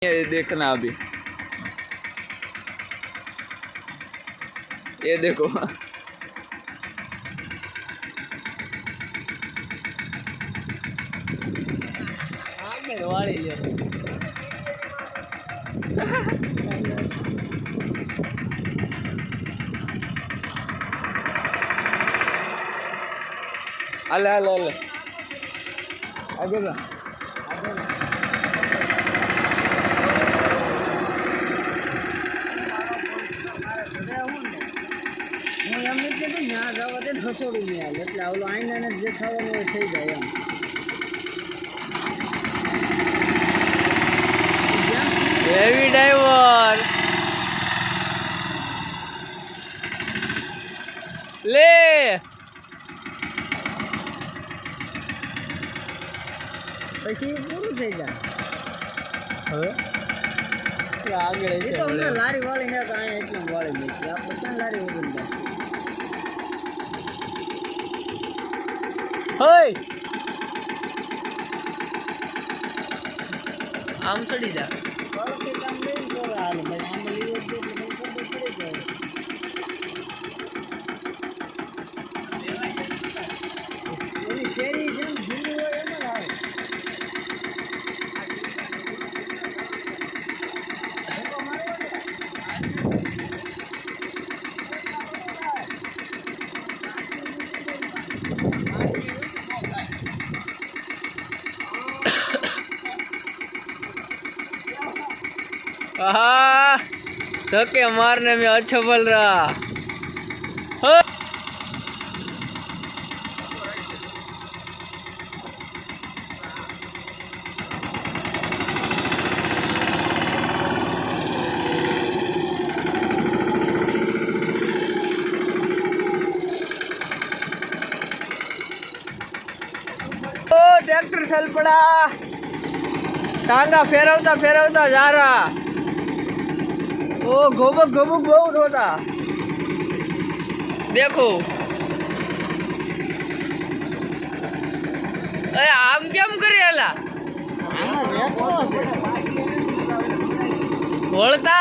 ये देखना अभी, ये देखो। अले अले अले आगे जा। હું એમ નથી કહેતો ત્યાં જવા દે રસોડું નહીં હાલ એટલે આવલો આઈને જે ખાવાનું હોય થઈ જાય એમ હેવી ડાઈવર લે પછી પૂરું થઈ જાય હવે આગળ એ તો અમને લારી વાળી ને કાંઈ એટલું વાળી નથી આપણે ક્યાં લારી વગર જાય હોય આમ ચડી જા વાળું કામ લઈને તો હાલ ભાઈ આમ લીધો તો ખબર પડી જાય એની કેરી જેમ ઝીલી હોય એમ જ આવે धक्के मारने में अच्छा बल रहा। ट्रैक्टर चल पड़ा, टांगा फेरवता फेरवता जा रहा। ओ घोबक घोबक बहुत होता देखो। अरे आम केम करे अला वळता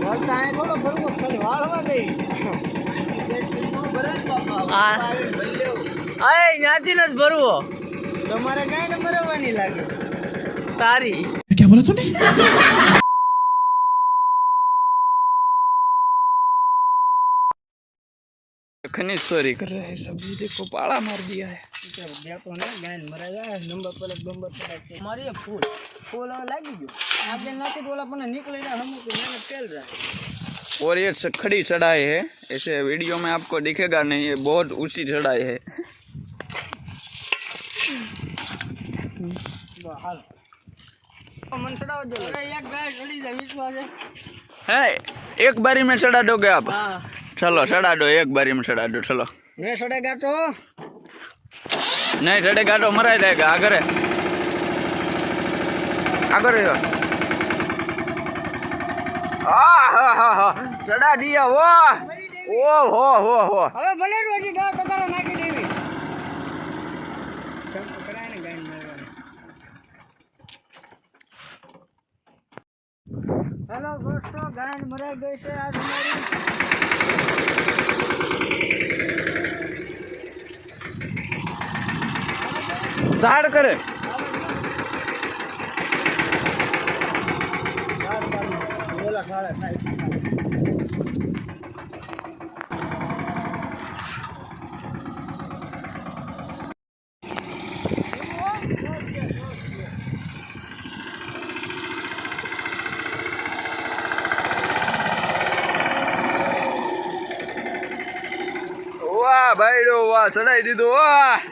વળતા અહીં થોડો ભરવો ખાલી વાળવા નહીં અરે ન્યાથી જ ભરવો તમારે કાંઈ ને ભરવાની લાગે તારી क्या बोला तूने? खनिज चोरी कर रहे हैं सब। ये देखो पाला मार दिया है। देखो ना गाय मराया नंबर प्लेट हमारी फूल फूल लागी गयो आगे नाती बोला पण निकले ना हम के मैंने तेल रहा और ये खड़ी चढ़ाई है, ऐसे वीडियो में आपको दिखेगा नहीं, ये बहुत ऊंची चढ़ाई है। हाल मन चढ़ाओ जो एक गाय चढ़ी जा बीच में है एक बारी में चढ़ा दोगे आप? हां चलो चढ़ा दो, एक बारी में चढ़ा दो। चलो मैं चढ़ेगा तो नहीं चढ़ेगा तो मरा जाएगा। आगे आगे चढ़ा दिया वो हो હવે ભલે રોજી 10 ટકા નાખી દેવી કેમ કરાય ને ગાય મારવાની हेलो दोस्तों गाय मरा गई से आज हमारी झाड़ करे बोला सारा साइड वाह भाई वाह चढ़ाई दी दो वाह।